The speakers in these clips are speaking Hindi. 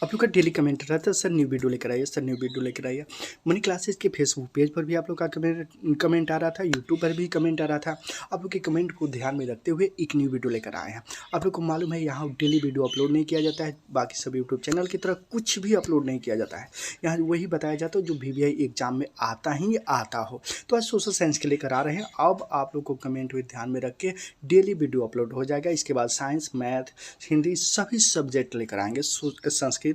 आप लोग का डेली कमेंट रहता है, सर न्यू वीडियो लेकर आइए, सर न्यू वीडियो लेकर आइए। मनी क्लासेज के फेसबुक पेज पर भी आप लोग का कमेंट आ रहा था, यूट्यूब पर भी कमेंट आ रहा था। आप लोग के कमेंट को ध्यान में रखते हुए एक न्यू वीडियो लेकर आए हैं। आप लोग को मालूम है यहाँ डेली वीडियो अपलोड नहीं किया जाता है, बाकी सब यूट्यूब चैनल की तरह कुछ भी अपलोड नहीं किया जाता है। यहाँ वही बताया जाता है जो VVI एग्जाम में आता ही आता हो। तो आज सोशल साइंस के लेकर आ रहे हैं। अब आप लोग को कमेंट हुए ध्यान में रख के डेली वीडियो अपलोड हो जाएगा। इसके बाद साइंस, मैथ, हिंदी सभी सब्जेक्ट लेकर आएंगे, संस्कृत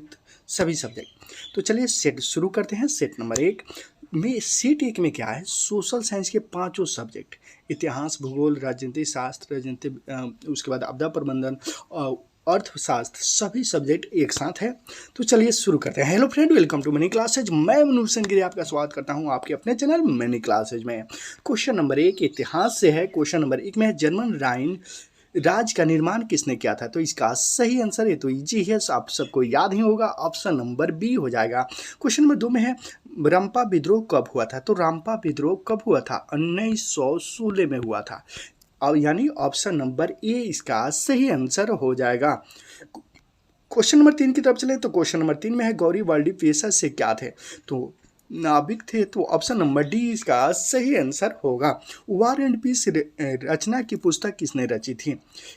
सभी सब्जेक्ट। तो चलिए सेट शुरू करते हैं। सेट नंबर 1 में, सेट 1 में क्या है, सोशल साइंस के पांचों सब्जेक्ट, इतिहास, भूगोल, राजनीति शास्त्र, राजनीति, उसके बाद आपदा प्रबंधन, अर्थशास्त्र, सभी सब्जेक्ट एक साथ है। तो चलिए शुरू करते हैं। Hello friend, welcome to money classes. मैं मनोज गिरी आपका स्वागत करता हूं आपके अपने चैनल मनी क्लासेज में। क्वेश्चन नंबर 1 इतिहास से है। क्वेश्चन नंबर 1 में है, जर्मन राइन राज्य का निर्माण किसने किया था? तो इसका सही आंसर, ये तो इजी है, आप सबको याद ही होगा, ऑप्शन नंबर बी हो जाएगा। क्वेश्चन नंबर 2 में है, रंपा विद्रोह कब हुआ था? तो रंपा विद्रोह कब हुआ था? 1916 में हुआ था, और यानी ऑप्शन नंबर ए इसका सही आंसर हो जाएगा। क्वेश्चन नंबर 3 की तरफ चले तो क्वेश्चन नंबर 3 में है, गौरी वर्ल्डी पेशा से क्या थे? तो नाविक थे, तो ऑप्शन नंबर डी इसका सही आंसर होगा। वार एंड पीस रचना की पुस्तक किसने रची थी,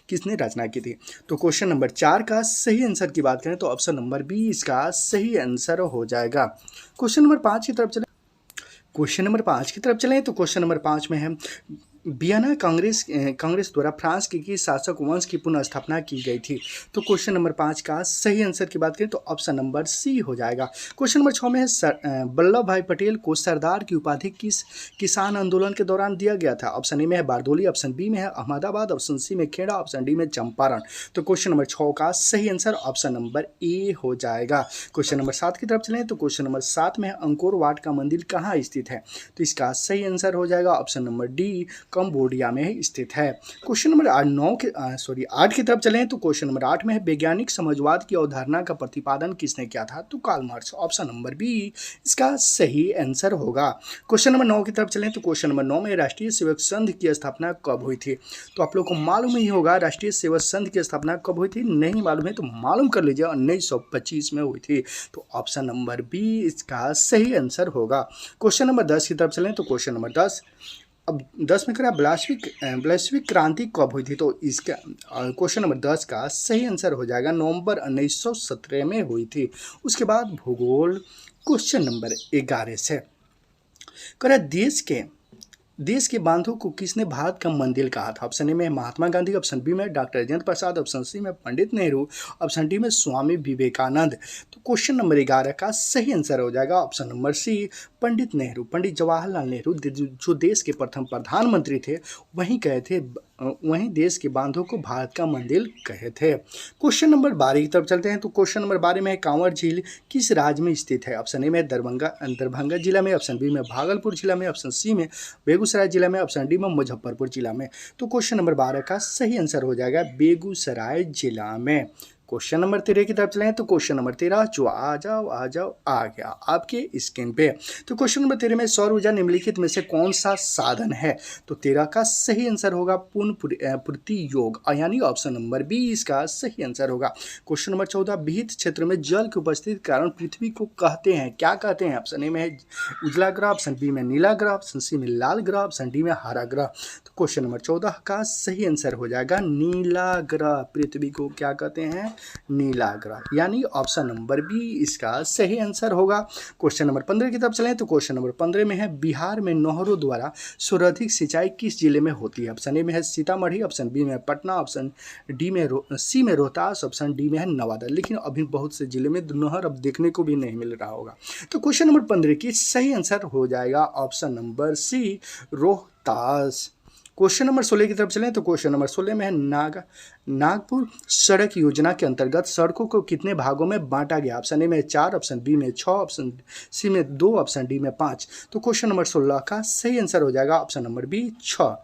किसने रचना की थी? तो क्वेश्चन नंबर 4 का सही आंसर की बात करें तो ऑप्शन नंबर बी इसका सही आंसर हो जाएगा। क्वेश्चन नंबर 5 की तरफ चले, क्वेश्चन नंबर 5 की तरफ चलें तो क्वेश्चन नंबर 5 में है, वियना कांग्रेस द्वारा फ्रांस के किस शासक वंश की पुनः स्थापना की गई थी? तो क्वेश्चन नंबर 5 का सही आंसर की बात करें तो ऑप्शन नंबर सी हो जाएगा। क्वेश्चन नंबर 6 में है, वल्लभ भाई पटेल को सरदार की उपाधि किस किसान आंदोलन के दौरान दिया गया था? ऑप्शन ए में है बारदोली, ऑप्शन बी में है अहमदाबाद, ऑप्शन सी में खेड़ा, ऑप्शन डी में चंपारण। तो क्वेश्चन नंबर 6 का सही आंसर ऑप्शन नंबर ए हो जाएगा। क्वेश्चन नंबर 7 की तरफ चलें तो क्वेश्चन नंबर 7 में है, अंकोर वाट का मंदिर कहाँ स्थित है? तो इसका सही आंसर हो जाएगा ऑप्शन नंबर डी, कंबोडिया में स्थित है। क्वेश्चन नंबर 8 की तरफ चलें तो क्वेश्चन नंबर 8 में है, वैज्ञानिक समाजवाद की अवधारणा का प्रतिपादन किसने किया था? तो Karl Marx, option number B इसका सही आंसर होगा। क्वेश्चन नंबर 9 की तरफ चलें तो क्वेश्चन नंबर 9 में, राष्ट्रीय सेवक संघ की स्थापना कब हुई थी? तो आप लोग को मालूम ही होगा राष्ट्रीय सेवक संघ की स्थापना कब हुई थी। नहीं मालूम है तो मालूम कर लीजिए, 1925 में हुई थी। तो ऑप्शन नंबर बी इसका सही आंसर होगा। क्वेश्चन नंबर 10 की तरफ चलें तो क्वेश्चन नंबर 10, अब 10 में करें, वैश्विक क्रांति कब हुई थी? तो इसका क्वेश्चन नंबर 10 का सही आंसर हो जाएगा, नवंबर 1917 में हुई थी। उसके बाद भूगोल क्वेश्चन नंबर 11 से करें, देश के बांधों को किसने भारत का मंदिर कहा था? ऑप्शन ए में महात्मा गांधी, ऑप्शन बी में doctor Rajendra Prasad, option C में पंडित नेहरू, ऑप्शन डी में स्वामी विवेकानंद। तो क्वेश्चन नंबर 11 का सही आंसर हो जाएगा ऑप्शन नंबर सी, पंडित नेहरू। पंडित जवाहरलाल नेहरू जो देश के प्रथम प्रधानमंत्री थे, वहीं देश के बांधों को भारत का मंदिर कहे थे। क्वेश्चन नंबर 12 की तरफ चलते हैं तो क्वेश्चन नंबर 12 में, कांवर झील किस राज्य में स्थित है? ऑप्शन ए में दरभंगा जिला में, ऑप्शन बी में भागलपुर जिला में, ऑप्शन सी में बेगूसराय जिला में, ऑप्शन डी में मुजफ्फरपुर जिला में। तो क्वेश्चन नंबर 12 का सही आंसर हो जाएगा बेगूसराय जिला में। क्वेश्चन नंबर 13 की तरफ चलें तो क्वेश्चन नंबर 13, जो आ जाओ आ गया आपके स्क्रीन पे। तो क्वेश्चन नंबर 13 में, सौर ऊर्जा निम्नलिखित में से कौन सा साधन है? तो 13 का सही आंसर होगा पूर्ति योग, यानी ऑप्शन नंबर बी इसका सही आंसर होगा। क्वेश्चन नंबर 14, विहित क्षेत्र में जल की उपस्थिति के कारण पृथ्वी को कहते हैं, क्या कहते हैं? ऑप्शन ए में है उजला ग्रह, ऑप्शन बी में नीला ग्रह, ऑप्शन सी में लाल ग्रह, ऑप्शन डी में हरा ग्रह। तो क्वेश्चन नंबर 14 का सही आंसर हो जाएगा नीला ग्रह। पृथ्वी को क्या कहते हैं? नीला ग्रह, यानी ऑप्शन नंबर बी इसका सही आंसर होगा। क्वेश्चन नंबर 15 की तरफ चलें तो क्वेश्चन नंबर 15 में है, बिहार में नहरों द्वारा सर्वाधिक सिंचाई किस जिले में होती है? ऑप्शन ए में है सीतामढ़ी, ऑप्शन बी में पटना, ऑप्शन डी में सी में रोहतास, ऑप्शन डी में है नवादा। लेकिन अभी बहुत से जिले में नहर अब देखने को भी नहीं मिल रहा होगा। तो क्वेश्चन नंबर 15 की सही आंसर हो जाएगा option number C, Rohtas. Question number 16 की तरफ चलें तो क्वेश्चन नंबर 16 में है, नागपुर सड़क योजना के अंतर्गत सड़कों को कितने भागों में बांटा गया? ऑप्शन ए में 4, ऑप्शन बी में 6, ऑप्शन सी में 2, ऑप्शन डी में 5। तो क्वेश्चन नंबर 16 का सही आंसर हो जाएगा option number B 6।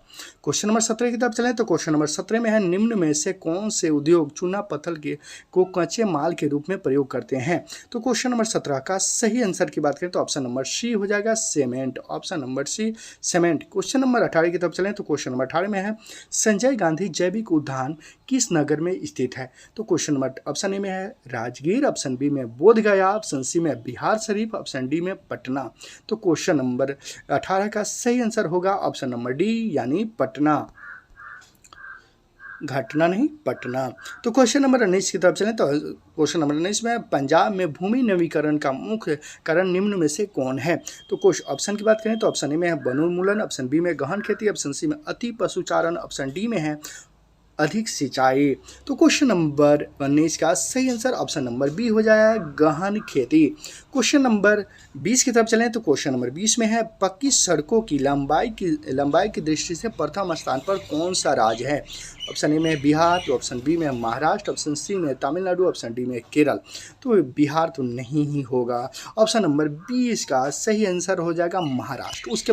Question number 17 की तरफ चलें तो क्वेश्चन नंबर 17 में है निम्न में से कौन से उद्योग चूना पत्थर के को कच्चे माल के रूप में प्रयोग करते हैं। तो क्वेश्चन नंबर 17 का सही आंसर की बात करें तो ऑप्शन नंबर सी हो जाएगा cement, option number C cement. Question number 18 की तरफ चलें तो क्वेश्चन नंबर 18 में है संजय गांधी जैविक उद्यान किस नगर में स्थित है। तो क्वेश्चन नंबर ऑप्शन ए में है राजगीर, ऑप्शन बी में बोधगया, ऑप्शन सी में बिहार शरीफ, ऑप्शन डी में पटना। तो क्वेश्चन नंबर 18 का सही आंसर होगा ऑप्शन नंबर डी यानी पटना, घटना नहीं पटना। तो क्वेश्चन नंबर 19 की तरफ चलें तो क्वेश्चन नंबर 19 में पंजाब में भूमि नवीकरण का मुख्य कारण निम्न में से कौन है। तो कुछ ऑप्शन की बात करें तो ऑप्शन ए में है वनोन्मूलन, ऑप्शन बी में गहन खेती, ऑप्शन सी में अति पशुचारण, ऑप्शन डी में है अधिक सिंचाई। तो क्वेश्चन नंबर 19 का सही आंसर ऑप्शन नंबर बी हो जाएगा गहन खेती। क्वेश्चन नंबर 20 की तरफ चलें तो क्वेश्चन नंबर 20 में है पक्की सड़कों की लंबाई की दृष्टि से प्रथम स्थान पर कौन सा राज्य है। ऑप्शन ए में है बिहार, तो ऑप्शन बी में है महाराष्ट्र, ऑप्शन सी में तमिलनाडु, ऑप्शन डी में केरल। तो बिहार तो नहीं ही होगा, ऑप्शन नंबर 20 का सही आंसर हो जाएगा महाराष्ट्र। उसके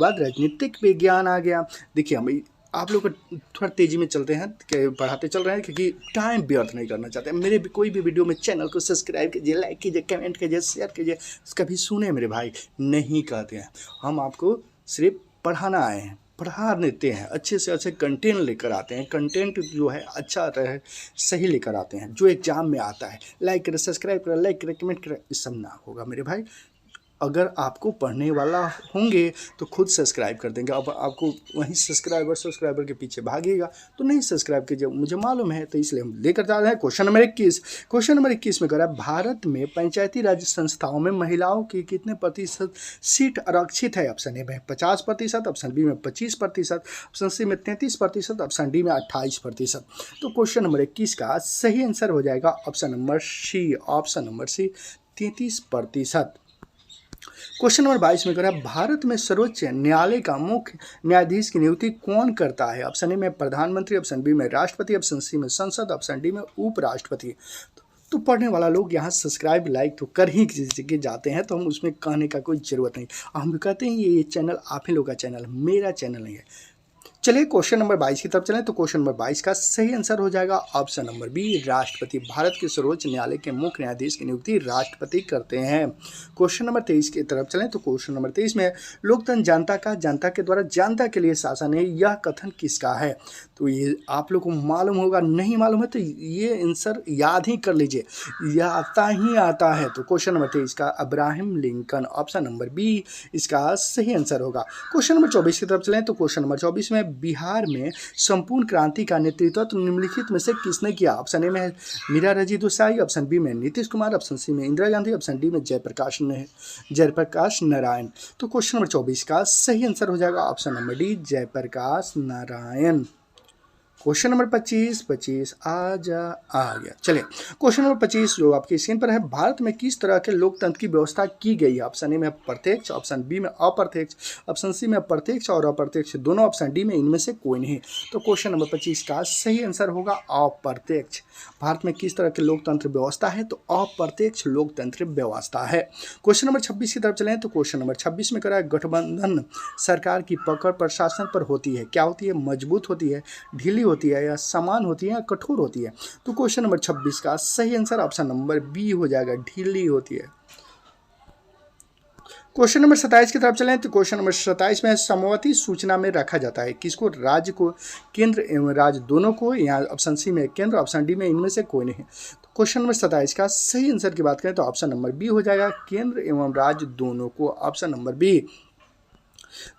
बाद राजनीतिक विज्ञान आ गया। देखिए हम आप लोग थोड़ा तेज़ी में चलते हैं, पढ़ाते चल रहे हैं क्योंकि टाइम व्यर्थ नहीं करना चाहते। मेरे कोई भी वीडियो में चैनल को सब्सक्राइब कीजिए, लाइक कीजिए, कमेंट कीजिए, शेयर कीजिए, कभी सुने मेरे भाई नहीं कहते हैं। हम आपको सिर्फ पढ़ाना आए हैं, पढ़ा देते हैं, अच्छे से अच्छे कंटेंट लेकर आते हैं। कंटेंट जो है अच्छा आता है, सही लेकर आते हैं, जो एग्जाम में आता है। लाइक करें, सब्सक्राइब करें, लाइक करें, कमेंट करें, ये सब ना होगा मेरे भाई। अगर आपको पढ़ने वाला होंगे तो खुद सब्सक्राइब कर देंगे। अब आपको वहीं सब्सक्राइबर के पीछे भागेगा तो नहीं सब्सक्राइब कीजिए, मुझे मालूम है, तो इसलिए हम लेकर जा रहे हैं क्वेश्चन नंबर 21। क्वेश्चन नंबर 21 में कह रहा है भारत में पंचायती राज संस्थाओं में महिलाओं की कितने प्रतिशत सीट आरक्षित है। ऑप्शन ए में 50%, ऑप्शन बी में 25%, ऑप्शन सी में 33%, ऑप्शन डी में 28%। तो क्वेश्चन नंबर 21 का सही आंसर हो जाएगा option number C 33%। Question number 22 में कह रहा है भारत में सर्वोच्च न्यायालय का मुख्य न्यायाधीश की नियुक्ति कौन करता है। ऑप्शन ए में प्रधानमंत्री, ऑप्शन बी में राष्ट्रपति, ऑप्शन सी में संसद, ऑप्शन डी में उपराष्ट्रपति। तो पढ़ने वाला लोग यहाँ सब्सक्राइब लाइक तो कर ही किसी जगह जाते हैं, तो हम उसमें कहने का कोई ज़रूरत नहीं। हम कहते हैं ये चैनल आप ही लोग का चैनल, मेरा चैनल नहीं है। चलिए क्वेश्चन नंबर 22 की तरफ चलें तो क्वेश्चन नंबर 22 का सही आंसर हो जाएगा ऑप्शन नंबर बी राष्ट्रपति। भारत के सर्वोच्च न्यायालय के मुख्य न्यायाधीश की नियुक्ति राष्ट्रपति करते हैं। क्वेश्चन नंबर 23 की तरफ चलें तो क्वेश्चन नंबर 23 में लोकतंत्र जनता के द्वारा जनता के लिए शासन है, यह कथन किसका है। तो ये आप लोग को मालूम होगा, नहीं मालूम है तो ये आंसर याद ही कर लीजिए, यह आता है। तो क्वेश्चन नंबर 23 का Abraham Lincoln, option number B इसका सही आंसर होगा। क्वेश्चन नंबर 24 की तरफ चलें तो क्वेश्चन नंबर 24 में बिहार में संपूर्ण क्रांति का नेतृत्व तो निम्नलिखित में से किसने किया। ऑप्शन ए में है मीरा रजी देसाई, ऑप्शन बी में नीतीश कुमार, ऑप्शन सी में इंदिरा गांधी, ऑप्शन डी में जयप्रकाश नारायण। तो क्वेश्चन नंबर 24 का सही आंसर हो जाएगा option number D Jayaprakash Narayan. Question number 25 आ गया। चलिए क्वेश्चन नंबर 25 जो आपकी स्क्रीन पर है, भारत में किस तरह के लोकतंत्र की व्यवस्था की गई है। ऑप्शन ए में प्रत्यक्ष, ऑप्शन बी में अप्रत्यक्ष, ऑप्शन सी में प्रत्यक्ष और अप्रत्यक्ष दोनों, ऑप्शन डी में इनमें से कोई नहीं। तो क्वेश्चन नंबर 25 का सही आंसर होगा अप्रत्यक्ष। भारत में किस तरह की लोकतंत्र व्यवस्था है, तो अप्रत्यक्ष लोकतंत्र व्यवस्था है। क्वेश्चन नंबर 26 की तरफ चलें तो क्वेश्चन नंबर 26 में कह रहा है गठबंधन सरकार की पकड़ प्रशासन पर होती है, क्या होती है, मजबूत होती है, ढीली होती है, या समान होती है, या कठोर होती है। तो क्वेश्चन नंबर 26 का सही आंसर ऑप्शन नंबर बी हो जाएगा, ढीली होती है। क्वेश्चन नंबर 27 की तरफ चलें तो क्वेश्चन नंबर 27 में समवर्ती सूचना में रखा जाता है किसको, राज्य को, केंद्र एवं राज्य दोनों को, या ऑप्शन सी में केंद्र, ऑप्शन डी में इनमें से कोई नहीं। तो क्वेश्चन नंबर 27 का सही आंसर की बात करें तो ऑप्शन नंबर बी हो जाएगा, केंद्र एवं राज्य दोनों को, option number B.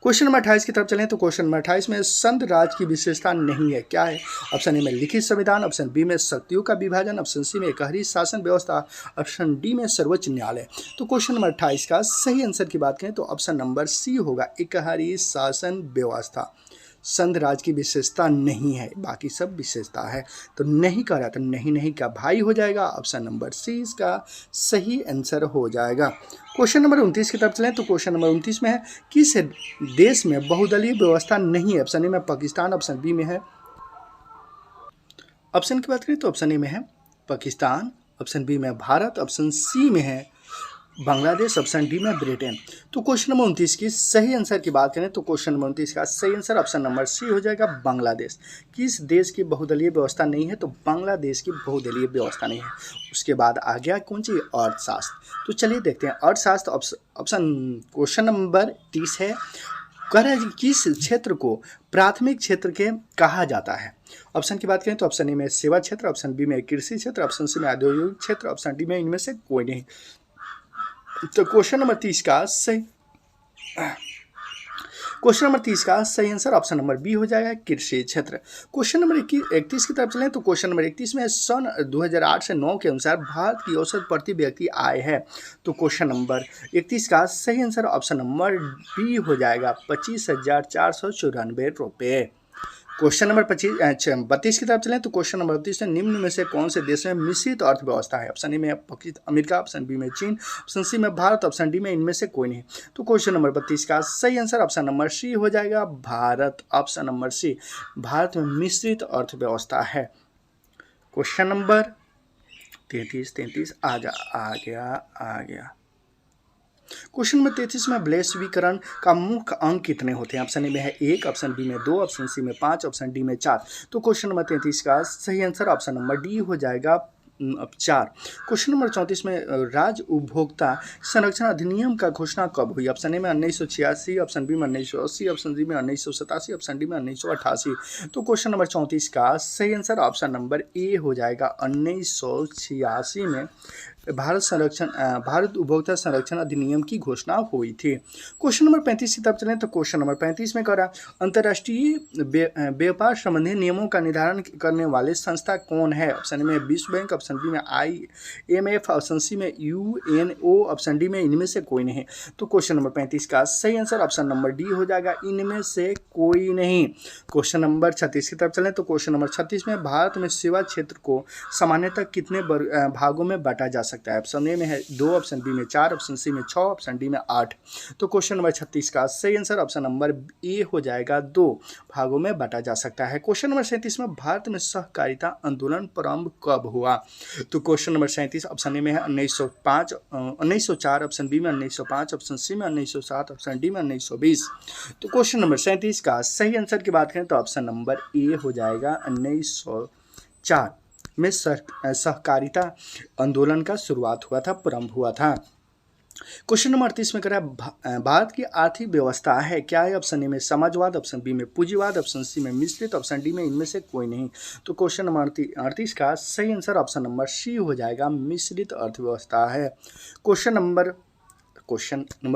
Question number 28 की तरफ चलें तो क्वेश्चन नंबर 28 में संघ राज की विशेषता नहीं है, क्या है। ऑप्शन ए में लिखित संविधान, ऑप्शन बी में शक्तियों का विभाजन, ऑप्शन सी में एकहरी शासन व्यवस्था, ऑप्शन डी में सर्वोच्च न्यायालय। तो क्वेश्चन नंबर 28 का सही आंसर की बात करें तो ऑप्शन नंबर सी होगा, एकहरी शासन व्यवस्था। संघ राज की विशेषता नहीं है, बाकी सब विशेषता है। तो नहीं कह रहा था, नहीं का भाई हो जाएगा, ऑप्शन नंबर सी इसका सही आंसर हो जाएगा। क्वेश्चन नंबर 29 की तरफ चलें तो क्वेश्चन नंबर 29 में है किस देश में बहुदलीय व्यवस्था नहीं है। ऑप्शन ए में पाकिस्तान, ऑप्शन बी में है, ऑप्शन की बात करें तो ऑप्शन ए में है पाकिस्तान, ऑप्शन बी में भारत, ऑप्शन सी में है बांग्लादेश, ऑप्शन डी में ब्रिटेन। तो क्वेश्चन नंबर 29 की सही आंसर की बात करें तो क्वेश्चन नंबर 29 का सही आंसर ऑप्शन नंबर सी हो जाएगा, बांग्लादेश। किस देश की बहुदलीय व्यवस्था नहीं है? तो बांग्लादेश की बहुदलीय व्यवस्था नहीं है। उसके बाद आ गया कौन सी? अर्थशास्त्र। तो चलिए देखते हैं अर्थशास्त्र। ऑप्शन क्वेश्चन नंबर 30 है, कह रहा है कि किस क्षेत्र को प्राथमिक क्षेत्र के कहा जाता है? ऑप्शन की बात करें तो ऑप्शन ए में सेवा क्षेत्र, ऑप्शन बी में कृषि क्षेत्र, ऑप्शन सी में औद्योगिक क्षेत्र, ऑप्शन डी में इनमें से कोई नहीं। तो क्वेश्चन नंबर 30 का सही आंसर ऑप्शन नंबर बी हो जाएगा, कृषि क्षेत्र। क्वेश्चन नंबर 31 की तरफ चलें तो क्वेश्चन नंबर 31 में सन 2008 से 9 के अनुसार भारत की औसत प्रति व्यक्ति आय है। तो क्वेश्चन नंबर 31 का सही आंसर ऑप्शन नंबर बी हो जाएगा, 25,494 रुपये। क्वेश्चन नंबर 32 की तरफ चलें तो क्वेश्चन नंबर 32 में निम्न में से कौन से देश में मिश्रित अर्थव्यवस्था है? ऑप्शन ए में अमेरिका, ऑप्शन बी में चीन, ऑप्शन सी में भारत, ऑप्शन डी में इनमें से कोई नहीं। तो क्वेश्चन नंबर 32 का सही आंसर ऑप्शन नंबर सी हो जाएगा, Bharat. Option number C, Bharat में मिश्रित अर्थव्यवस्था है। क्वेश्चन नंबर 33 आ गया। क्वेश्चन नंबर 33 में वैश्वीकरण का मुख्य अंक कितने होते हैं? ऑप्शन ए में है 1, ऑप्शन बी में 2, ऑप्शन सी में 5, ऑप्शन डी में 4। तो क्वेश्चन नंबर 33 का सही आंसर ऑप्शन नंबर डी हो जाएगा, 4। क्वेश्चन नंबर 34 में राज्य उपभोक्ता संरक्षण अधिनियम का घोषणा कब हुई? ऑप्शन ए में 1986, ऑप्शन बी में 1980, ऑप्शन डी में 1987, ऑप्शन डी में 1988। तो क्वेश्चन नंबर 34 का सही आंसर ऑप्शन नंबर ए हो जाएगा, 1986 में भारत उपभोक्ता संरक्षण अधिनियम की घोषणा हुई थी। क्वेश्चन नंबर 35 की तरफ चलें तो क्वेश्चन नंबर 35 में कह रहा अंतर्राष्ट्रीय व्यापार संबंधी नियमों का निर्धारण करने वाले संस्था कौन है? ऑप्शन ए में विश्व बैंक, ऑप्शन बी में IMF, ऑप्शन सी में UNO, ऑप्शन डी में इनमें से कोई नहीं। तो क्वेश्चन नंबर 35 का सही आंसर ऑप्शन नंबर डी हो जाएगा, इनमें से कोई नहीं। क्वेश्चन नंबर 36 की तरफ चलें तो क्वेश्चन नंबर 36 में भारत में सेवा क्षेत्र को सामान्यतः कितने भागों में बांटा जा सकता है? ऑप्शन ए में है 2, ऑप्शन बी में 4, ऑप्शन सी में 6, ऑप्शन डी में 8। तो क्वेश्चन नंबर 36 का सही आंसर ऑप्शन नंबर ए हो जाएगा, 2 भागों में बांटा जा सकता है। क्वेश्चन नंबर 37 में भारत में सहकारिता आंदोलन प्रारंभ कब हुआ? तो क्वेश्चन नंबर 37 ऑप्शन ए में है 1904, ऑप्शन बी में 1905, ऑप्शन सी में 1907, ऑप्शन डी में 1920। तो क्वेश्चन नंबर 37 का सही आंसर की बात करें तो ऑप्शन नंबर ए हो जाएगा, 1904 में सहकारिता आंदोलन का शुरुआत हुआ था, प्रारंभ हुआ था। क्वेश्चन नंबर 38 में कह रहा है भारत की आर्थिक व्यवस्था है क्या है? ऑप्शन ए में समाजवाद, ऑप्शन बी में पूंजीवाद, ऑप्शन सी में मिश्रित, ऑप्शन डी में इनमें से कोई नहीं। तो क्वेश्चन नंबर 38 का सही आंसर ऑप्शन नंबर सी हो जाएगा, मिश्रित अर्थव्यवस्था है। क्वेश्चन नंबर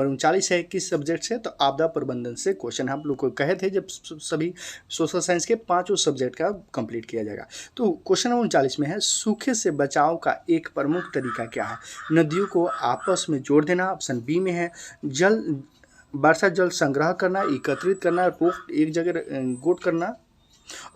39 है किस सब्जेक्ट से? तो आपदा प्रबंधन से क्वेश्चन हम लोग को कहे थे जब सभी सोशल साइंस के 5 सब्जेक्ट का कंप्लीट किया जाएगा। तो क्वेश्चन नंबर 39 में है सूखे से बचाव का एक प्रमुख तरीका क्या है? नदियों को आपस में जोड़ देना, ऑप्शन बी में है वर्षा जल संग्रह करना, एकत्रित करना, एक जगह गोट करना,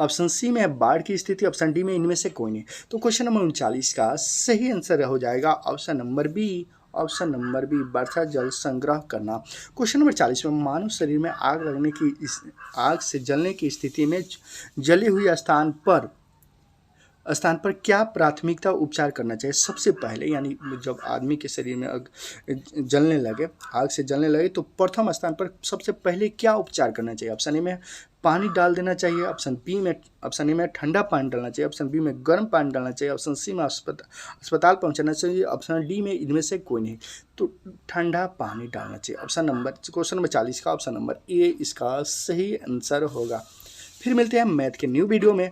ऑप्शन सी में है बाढ़ की स्थिति, ऑप्शन डी में इनमें से कोई नहीं। तो क्वेश्चन नंबर 39 का सही आंसर हो जाएगा ऑप्शन नंबर बी, वर्षा जल संग्रह करना। क्वेश्चन नंबर 40 में मानव शरीर में आग से जलने की स्थिति में जली हुई स्थान पर क्या प्राथमिकता उपचार करना चाहिए? सबसे पहले यानी जब आदमी के शरीर में आग से जलने लगे तो प्रथम स्थान पर सबसे पहले क्या उपचार करना चाहिए? ऑप्शन ए में पानी डाल देना चाहिए, ऑप्शन ए में ठंडा पानी डालना चाहिए, ऑप्शन बी में गर्म पानी डालना चाहिए, ऑप्शन सी में अस्पताल पहुंचाना चाहिए, ऑप्शन डी में इनमें से कोई नहीं। तो ठंडा पानी डालना चाहिए। क्वेश्चन नंबर 40 का ऑप्शन नंबर ए इसका सही आंसर होगा। फिर मिलते हैं मैथ के न्यू वीडियो में।